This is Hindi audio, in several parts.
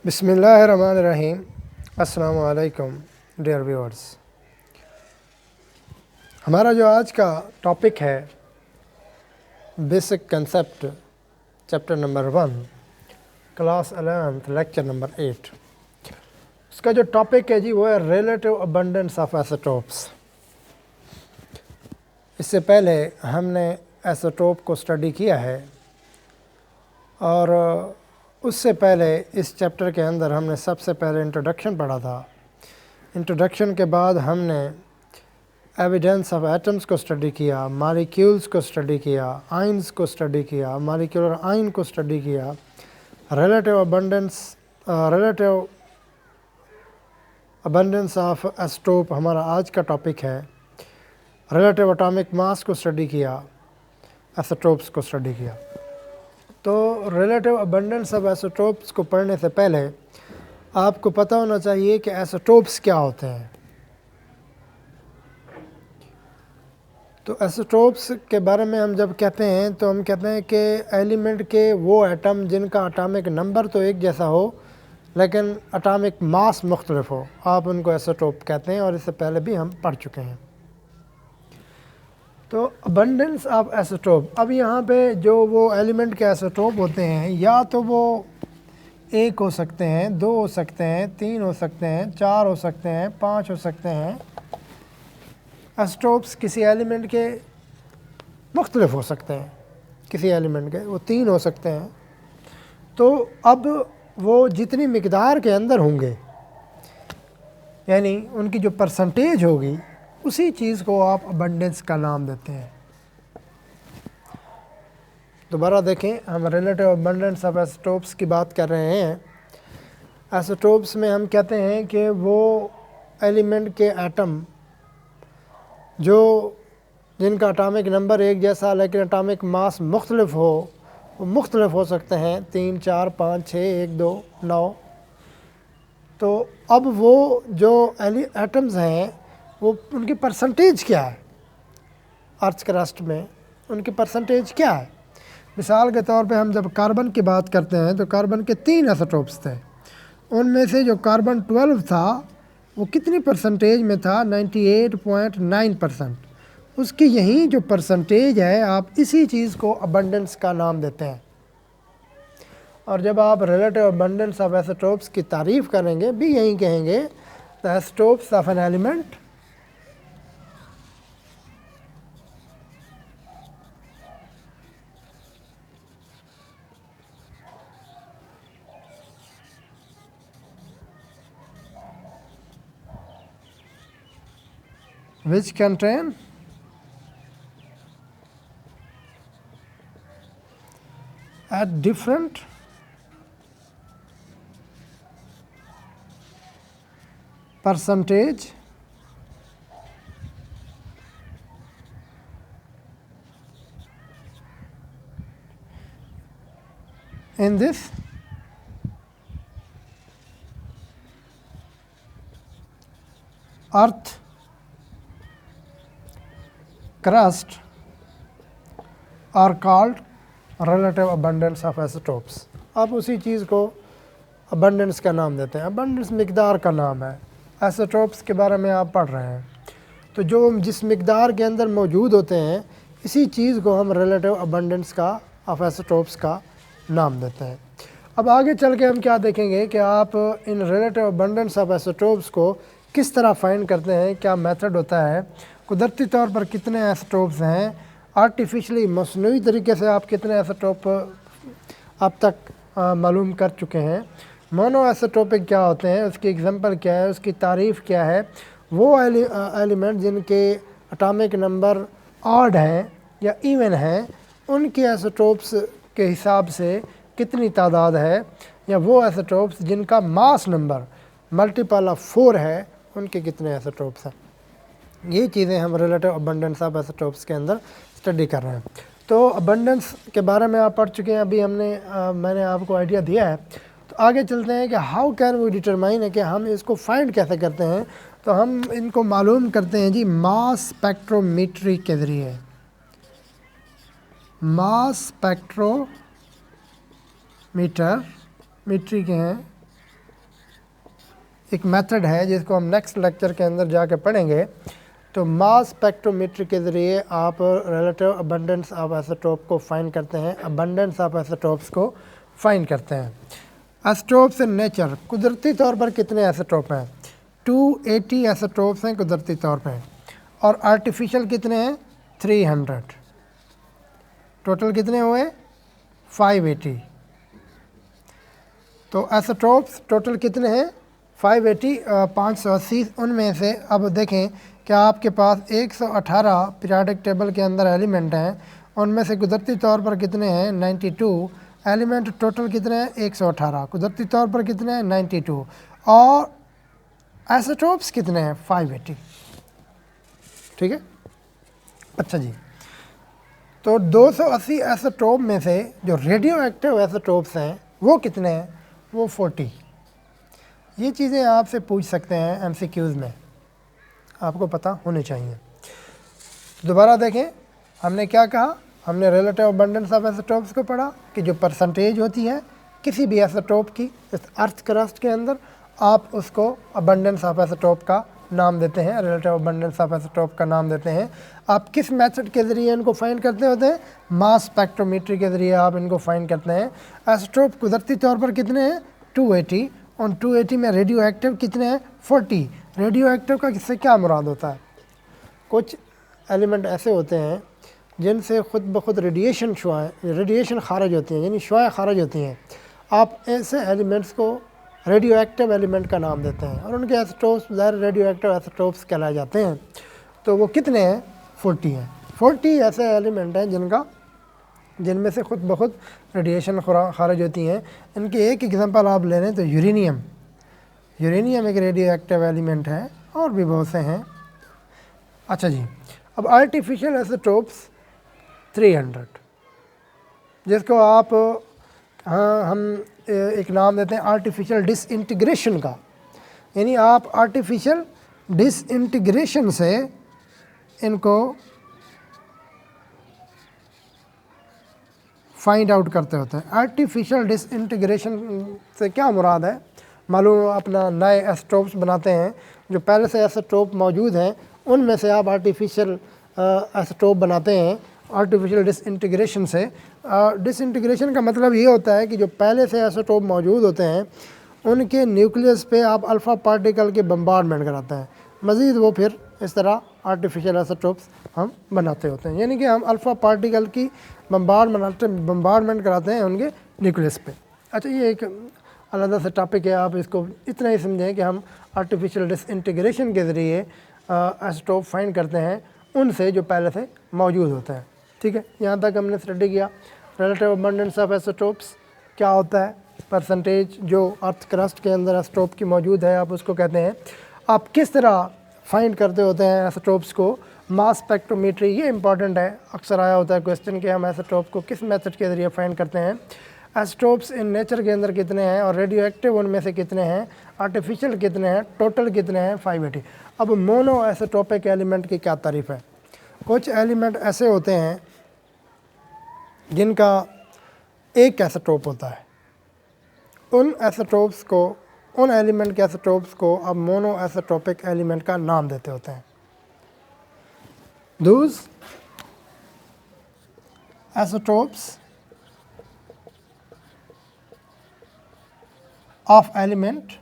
बिस्मिल्लाहिर्रहमानिर्रहीम। अस्सलामु अलैकुम डियर व्यूअर्स। हमारा जो आज का टॉपिक है basic concept chapter number 1 class 11th lecture number 8। उसका जो टॉपिक है जी वो है रिलेटिव अबंडेंस ऑफ आइसोटोप्स। इससे पहले हमने आइसोटोप को स्टडी किया है और उससे पहले इस चैप्टर के अंदर हमने सबसे पहले इंट्रोडक्शन पढ़ा था। इंट्रोडक्शन के बाद हमने एविडेंस ऑफ एटम्स को स्टडी किया, मॉलिक्यूल्स को स्टडी किया, आयंस को स्टडी किया, मॉलिक्यूलर आयन को स्टडी किया, रिलेटिव अबंडेंस ऑफ आइसोटोप हमारा आज का टॉपिक है। रिलेटिव एटॉमिक मास को स्टडी किया, आइसोटोप्स को स्टडी किया। तो रिलेटिव अबंडेंस ऑफ आइसोटोप्स को पढ़ने से पहले आपको पता होना चाहिए कि आइसोटोप्स क्या होते हैं। तो आइसोटोप्स के बारे में हम जब कहते हैं तो हम कहते हैं कि एलिमेंट के वो एटम जिनका एटॉमिक नंबर तो एक जैसा हो लेकिन एटॉमिक मास मुख्तलिफ हो, आप उनको आइसोटोप कहते हैं और इससे पहले भी हम पढ़ चुके हैं। तो अबंडेंस ऑफ आइसोटोप, अब यहाँ पे जो वो एलिमेंट के आइसोटोप होते हैं या तो वो एक हो सकते हैं, दो हो सकते हैं, तीन हो सकते हैं, चार हो सकते हैं, पाँच हो सकते हैं। आइसोटोप्स किसी एलिमेंट के मुख्तलिफ हो सकते हैं, किसी एलिमेंट के वो तीन हो सकते हैं। तो अब वो जितनी मिकदार के अंदर होंगे यानी उनकी जो परसेंटेज होगी उसी चीज़ को आप अबंडेंस का नाम देते हैं। दोबारा देखें, हम रिलेटिव अबंडेंस ऑफ आइसोटोप्स की बात कर रहे हैं। आइसोटोप्स में हम कहते हैं कि वो एलिमेंट के एटम जो जिनका एटॉमिक नंबर एक जैसा लेकिन एटॉमिक मास मुख्तलिफ हो, वो मुख्तलिफ हो सकते हैं, 3, 4, 5, 6, 1, 2, 9। तो अब वो जो एटम्स हैं वो उनकी परसेंटेज क्या है, अर्थ क्रस्ट में उनकी परसेंटेज क्या है। मिसाल के तौर पे हम जब कार्बन की बात करते हैं तो कार्बन के 3 आइसोटोप्स थे। उनमें से जो कार्बन 12 था वो कितनी परसेंटेज में था, 98.9%। उसकी यही जो परसेंटेज है आप इसी चीज़ को अबंडेंस का नाम देते हैं। और जब आप रिलेटिव अबंडेंस ऑफ आइसोटोप्स की तारीफ़ करेंगे भी यही कहेंगे, the isotopes of an element which contain at different percentage in this earth crust are called relative abundance of isotopes। आप उसी चीज़ को अबंडेंस का नाम देते हैं। अबंडेंस मिकदार का नाम है। आइसोटोप्स के बारे में आप पढ़ रहे हैं तो जो जिस मिकदार के अंदर मौजूद होते हैं इसी चीज़ को हम रिलेटिव अबंडेंस का ऑफ आइसोटोप्स का नाम देते हैं। अब आगे चल के हम क्या देखेंगे कि आप इन रिलेटिव अबंडेंस ऑफ आइसोटोप्स को किस तरह फाइंड करते हैं, क्या मेथड होता है, कुदरती तौर पर कितने आइसोटोप्स हैं, आर्टिफिशियली मसनूई तरीके से आप कितने आइसोटोप अब तक मालूम कर चुके हैं, मोनो आइसोटोपिक क्या होते हैं, उसकी एग्जांपल क्या है, उसकी तारीफ़ क्या है, वो एलिमेंट जिनके एटॉमिक नंबर ऑड हैं या इवन हैं उनके आइसोटोप्स के हिसाब से कितनी तादाद है, या वो आइसोटोप्स जिनका मास नंबर मल्टीपल ऑफ 4 है उनके कितने आइसोटोप्स हैं। ये चीज़ें हम रिलेटिव अबंडेंस ऑफ आइसोटोप्स के अंदर स्टडी कर रहे हैं। तो अबंडेंस के बारे में आप पढ़ चुके हैं, अभी मैंने आपको आइडिया दिया है। तो आगे चलते हैं कि हाउ कैन वी डिटरमाइन है कि हम इसको फाइंड कैसे करते हैं। तो हम इनको मालूम करते हैं जी मास स्पेक्ट्रोमीट्री के ज़रिए। मास स्पेक्ट्रोमीटर मीट्री के हैं एक मेथड है जिसको हम नेक्स्ट लेक्चर के अंदर जाके पढ़ेंगे। तो मास स्पेक्ट्रोमीटर के ज़रिए आप रिलेटिव अबंडेंस ऑफ आइसोटोप को फाइंड करते हैं, अबंडेंस ऑफ आइसोटोप्स को फाइंड करते हैं। आइसोटोप्स इन नेचर, कुदरती तौर पर कितने आइसोटोप हैं? 280 आइसोटोप्स हैं कुदरती तौर पर, और आर्टिफिशियल कितने हैं? 300। टोटल कितने हुए? 580। तो आइसोटोप्स टोटल कितने हैं? 580, 580। उनमें से अब देखें कि आपके पास 118 पीरियोडिक टेबल के अंदर एलिमेंट हैं, उनमें से कुदरती तौर पर कितने हैं? 92 एलिमेंट। टोटल कितने हैं? 118। कुदरती तौर पर कितने हैं? 92। और आइसोटोप्स कितने हैं? 580। ठीक है, अच्छा जी। तो 280 आइसोटोप में से जो रेडियो एक्टिव आइसोटोप्स हैं वो कितने हैं? वो 40। ये चीज़ें आपसे पूछ सकते हैं एमसीक्यूज़ में, आपको पता होने चाहिए। दोबारा देखें, हमने क्या कहा? हमने रिलेटिव अबंडेंस ऑफ आइसोटोप्स को पढ़ा कि जो परसेंटेज होती है किसी भी आइसोटोप की इस अर्थ क्रस्ट के अंदर, आप उसको अबंडेंस ऑफ आइसोटोप का नाम देते हैं, रिलेटिव अबंडेंस ऑफ आइसोटोप का नाम देते हैं। आप किस मेथड के ज़रिए इनको फाइंड करते होते हैं? मास स्पेक्ट्रोमीट्री के ज़रिए आप इनको फाइंड करते हैं। आइसोटोप कुदरती तौर पर कितने हैं? 280। और 280 में रेडियो एक्टिव कितने हैं? 40। रेडियो एक्टिव का किससे क्या मुराद होता है? कुछ एलिमेंट ऐसे होते हैं जिनसे ख़ुद ब खुद रेडिएशन खारिज होती हैं, यानी शुआएँ खारिज होती हैं। आप ऐसे एलिमेंट्स को रेडियो एक्टिव एलिमेंट का नाम देते हैं, और उनके आइसोटोप्स ज़ाहिर रेडियो एक्टिव आइसोटोप्स कहलाए जाते हैं। तो वो कितने हैं? 40 हैं। 40 ऐसे एलिमेंट हैं जिनमें से ख़ुद ब खुद रेडिएशन खारिज होती हैं। इनकी एक एग्जांपल आप ले लें तो यूरेनियम एक रेडियो एक्टिव एलिमेंट है, और भी बहुत से हैं। अच्छा जी, अब आर्टिफिशियल आइसोटोप्स 300, जिसको आप हम एक नाम देते हैं आर्टिफिशियल डिसइंटीग्रेशन का, यानी आप आर्टिफिशियल डिसइंटीग्रेशन से इनको फाइंड आउट करते होते हैं। आर्टिफिशियल डिसइंटीग्रेशन से क्या मुराद है? मालूम अपना नए आइसोटोप्स बनाते हैं, जो पहले से आइसोटोप मौजूद हैं उनमें से आप आर्टिफिशियल आइसोटोप बनाते हैं आर्टिफिशियल डिसइंटीग्रेशन से। डिसइंटीग्रेशन का मतलब ये होता है कि जो पहले से आइसोटोप मौजूद होते हैं उनके न्यूक्लियस पे आप अल्फ़ा पार्टिकल के बम्बार्डमेंट कराते हैं, मज़ीद वो फिर इस तरह आर्टिफिशियल आइसोटोप्स हम बनाते होते हैं, यानी कि हम अल्फ़ा पार्टिकल की बम्बार्डमेंट कराते हैं उनके न्यूक्लियस पे। अच्छा, ये एक अलग सा टॉपिक है, आप इसको इतना ही समझें कि हम आर्टिफिशियल डिसइंटीग्रेशन के ज़रिए आइसोटोप फाइंड करते हैं उनसे जो पहले से मौजूद होते हैं। ठीक है, यहाँ तक हमने स्टडी किया रिलेटिव अबंडेंस ऑफ आइसोटोप्स क्या होता है, परसेंटेज जो अर्थ क्रस्ट के अंदर आइसोटोप की मौजूद है आप उसको कहते हैं। आप किस तरह फाइंड करते होते हैं आइसोटोप्स को? मास स्पेक्ट्रोमीट्री, ये इंपॉर्टेंट है, अक्सर आया होता है क्वेश्चन कि हम आइसोटोप को किस मेथड के ज़रिए फाइंड करते हैं। आइसोटोप्स इन नेचर के अंदर कितने हैं और रेडियो एक्टिव उनमें से कितने हैं, आर्टिफिशियल कितने हैं, टोटल कितने हैं? 580। अब मोनो आइसोटोपिक एलिमेंट की क्या तारीफ़ है? कुछ एलिमेंट ऐसे होते हैं जिनका एक आइसोटोप होता है, उन एलिमेंट के आइसोटोप्स को अब मोनो आइसोटोपिक एलिमेंट का नाम देते होते हैं। Those isotopes of element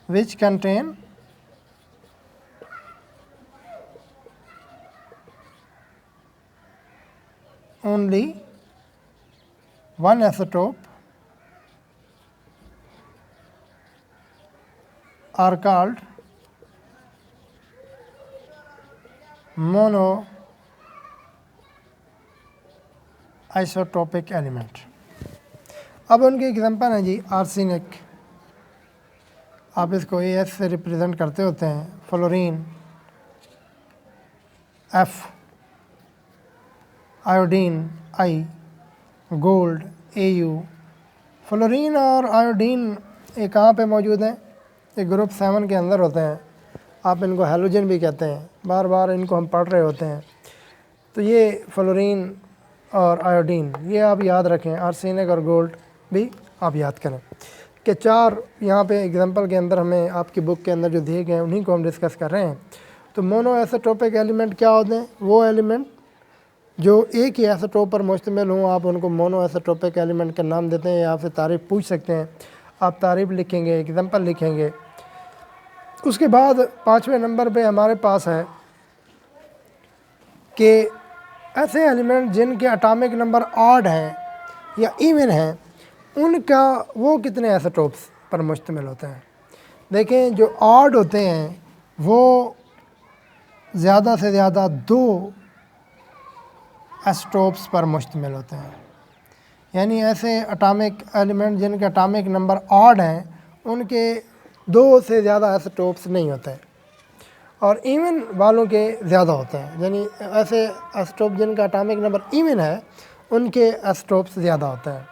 which contain only one isotope are called mono isotopic element. अब उनकी एग्जांपल है जी आर्सेनिक, आप इसको AS से रिप्रेजेंट करते होते हैं, fluorine F, iodine I, gold AU। Fluorine और आयोडीन ये कहाँ पे मौजूद हैं? ये ग्रुप 7 के अंदर होते हैं, आप इनको हैलोजन भी कहते हैं, बार बार इनको हम पढ़ रहे होते हैं। तो ये फ्लोरीन और आयोडीन ये आप याद रखें, आर्सेनिक और गोल्ड भी आप याद करें कि 4 यहाँ पे एग्जांपल के अंदर हमें आपकी बुक के अंदर जो दिए गए हैं उन्हीं को हम डिस्कस कर रहे हैं। तो मोनो आइसोटोपिक एलिमेंट क्या होते हैं? वो एलिमेंट जो एक ही आइसोटोप पर मुश्तमिल हों, आप उनको मोनो आइसोटोपिक एलिमेंट का नाम देते हैं। या आपसे तारीफ़ पूछ सकते हैं, आप तारीफ़ लिखेंगे, एग्जांपल लिखेंगे। उसके बाद 5वें नंबर पे हमारे पास है कि ऐसे एलिमेंट जिनके एटॉमिक नंबर ऑड हैं या इवन हैं, उनका वो कितने आइसोटोप्स पर मुश्तमिल होते हैं। देखें, जो ऑड होते हैं वो ज़्यादा से ज़्यादा 2 आइसोटोप्स पर मुश्तमिल होते हैं। यानी ऐसे एटॉमिक एलिमेंट जिनके एटॉमिक नंबर ऑड हैं, उनके 2 से ज़्यादा आइसोटोप्स नहीं होते हैं, और इवन वालों के ज़्यादा होते हैं। यानी ऐसे आइसोटोप जिनका एटॉमिक नंबर इवन है, उनके आइसोटोप्स ज़्यादा होते हैं।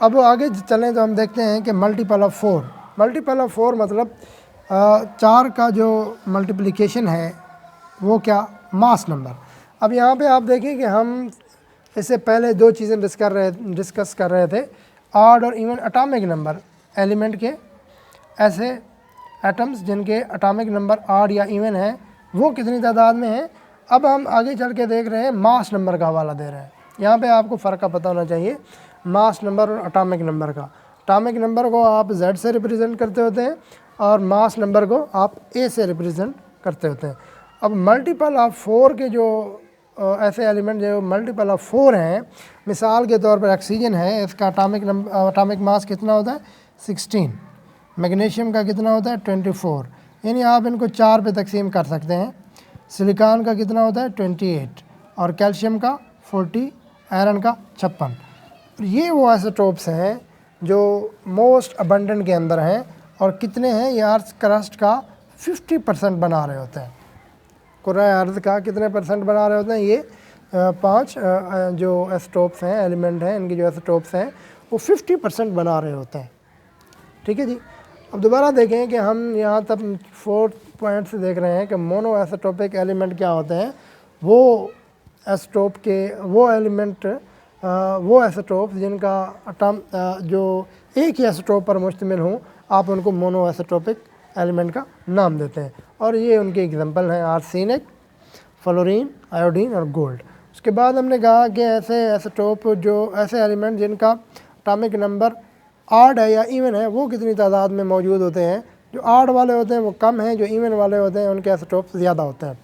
अब आगे चलें तो हम देखते हैं कि मल्टीपल ऑफ 4। मल्टीपल ऑफ 4 मतलब 4 का जो मल्टीप्लिकेशन है वो क्या? Mass number. अब यहाँ पे आप देखें कि हम इससे पहले 2 चीज़ें डिस्कस कर रहे थे, ऑड और इवन एटॉमिक नंबर एलिमेंट के, ऐसे एटम्स जिनके एटॉमिक नंबर ऑड या इवन है वो कितनी तादाद में हैं। अब हम आगे चल के देख रहे हैं मास नंबर का हवाला दे रहे हैं। यहाँ पे आपको फ़र्क का पता होना चाहिए, मास नंबर और एटॉमिक नंबर का। एटॉमिक नंबर को आप Z से रिप्रेजेंट करते होते हैं और मास नंबर को आप A से रिप्रेजेंट करते होते हैं। अब मल्टीपल ऑफ 4 के जो ऐसे एलिमेंट जो मल्टीपल ऑफ 4 हैं, मिसाल के तौर पर ऑक्सीजन है, इसका एटॉमिक मास कितना होता है? 16। मैग्नीशियम का कितना होता है? 24। यानी आप इनको 4 पे तकसीम कर सकते हैं। सिलिकॉन का कितना होता है? 28। और कैल्शियम का 40, आयरन का 56। ये वो आइसोटोप्स हैं जो मोस्ट अबंडेंट के अंदर हैं, और कितने हैं? ये अर्थ क्रस्ट का 50% बना रहे होते हैं। कुर्रा अर्थ का कितने % बना रहे होते हैं? ये 5 जो आइसोटोप्स हैं, एलिमेंट हैं, इनके जो आइसोटोप्स हैं वो 50% बना रहे होते हैं। ठीक है जी। अब दोबारा देखें कि हम यहाँ तक 4 पॉइंट से देख रहे हैं कि मोनो आइसोटोपिक एलिमेंट क्या होते हैं। वो आइसोटोप के वो एलिमेंट, वो आइसोटोप्स जिनका जो एक ही आइसोटोप पर मुश्तमिल हों, आप उनको मोनो आइसोटोपिक एलिमेंट का नाम देते हैं। और ये उनके एग्जांपल हैं आर्सेनिक, फ्लोरीन, आयोडीन और गोल्ड। उसके बाद हमने कहा कि ऐसे आइसोटोप जो ऐसे एलिमेंट जिनका एटॉमिक नंबर ऑड है या इवन है, वो कितनी तादाद में मौजूद होते हैं। जो ऑड वाले होते हैं वो कम हैं, जो इवन वाले होते हैं उनके आइसोटोप्स ज़्यादा होते हैं।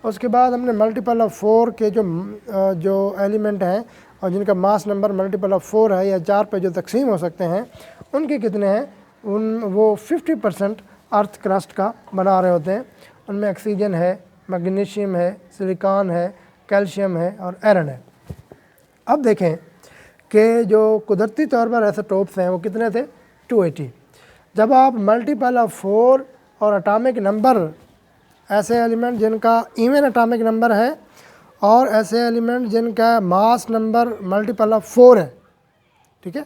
उसके बाद हमने मल्टीपल ऑफ 4 के जो एलिमेंट हैं और जिनका मास नंबर मल्टीपल ऑफ 4 है या 4 पे जो तकसीम हो सकते हैं, उनके कितने हैं? वो 50% अर्थ क्रस्ट का बना रहे होते हैं। उनमें ऑक्सीजन है, मैग्नीशियम है, सिलिकॉन है, कैल्शियम है और आयरन है। अब देखें कि जो कुदरती तौर पर आइसोटोप्स हैं वो कितने थे? 280। जब आप मल्टीपल ऑफ 4 और एटॉमिक नंबर, ऐसे एलिमेंट जिनका इवन एटॉमिक नंबर है और ऐसे एलिमेंट जिनका मास नंबर मल्टीपल ऑफ 4 है, ठीक है,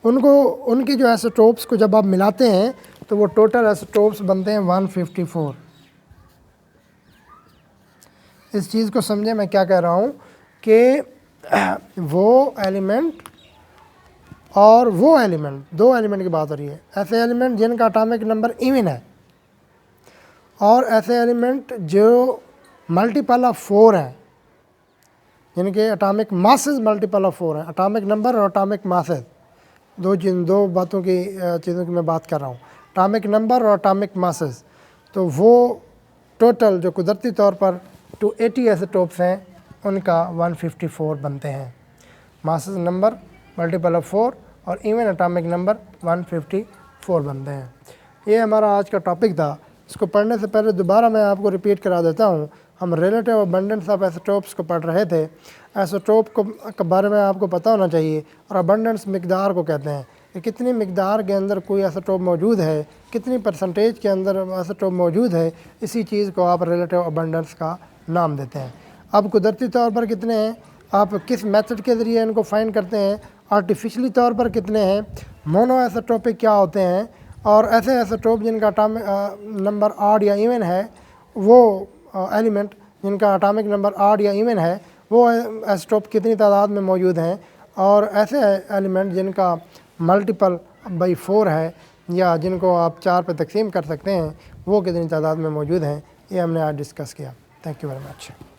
उनकी जो आइसोटोप्स को जब आप मिलाते हैं तो वो टोटल आइसोटोप्स बनते हैं 154। इस चीज़ को समझे मैं क्या कह रहा हूँ कि वो एलिमेंट और वो एलिमेंट, 2 एलिमेंट की बात हो रही है। ऐसे एलिमेंट जिनका एटॉमिक नंबर इवन है और ऐसे एलिमेंट जो मल्टीपल ऑफ 4 हैं, जिनके एटॉमिक मासेस मल्टीपल ऑफ 4 हैं। एटॉमिक नंबर और एटॉमिक मासेस, दो बातों की चीज़ों की मैं बात कर रहा हूँ, एटॉमिक नंबर और एटॉमिक मासेस। तो वो टोटल जो कुदरती तौर पर 280 आइसोटोप्स हैं, उनका 154 बनते हैं। मासेस नंबर मल्टीपल ऑफ 4 और इवन एटॉमिक नंबर 154 बनते हैं। ये हमारा आज का टॉपिक था। इसको पढ़ने से पहले दोबारा मैं आपको रिपीट करा देता हूँ। हम रिलेटिव अबंडेंस ऑफ आइसोटोप्स को पढ़ रहे थे। आइसोटोप के बारे में आपको पता होना चाहिए, और अबंडेंस मिकदार को कहते हैं कि कितनी मिकदार के अंदर कोई आइसोटोप मौजूद है, कितनी परसेंटेज के अंदर आइसोटोप मौजूद है। इसी चीज़ को आप रिलेटिव अबंडेंस का नाम देते हैं। अब कुदरती तौर पर कितने हैं, आप किस मेथड के ज़रिए इनको फाइंड करते हैं, आर्टिफिशली तौर पर कितने हैं, मोनो आइसोटोपिक क्या होते हैं, और ऐसे आइसोटोप जिनका एटॉमिक नंबर ऑड या इवन है, वो एलिमेंट जिनका एटॉमिक नंबर ऑड या इवन है, वो आइसोटोप कितनी तादाद में मौजूद हैं, और ऐसे एलिमेंट जिनका मल्टीपल बाई 4 है या जिनको आप 4 पे तकसीम कर सकते हैं वो कितनी तादाद में मौजूद हैं, ये हमने आज डिस्कस किया। Thank you very much.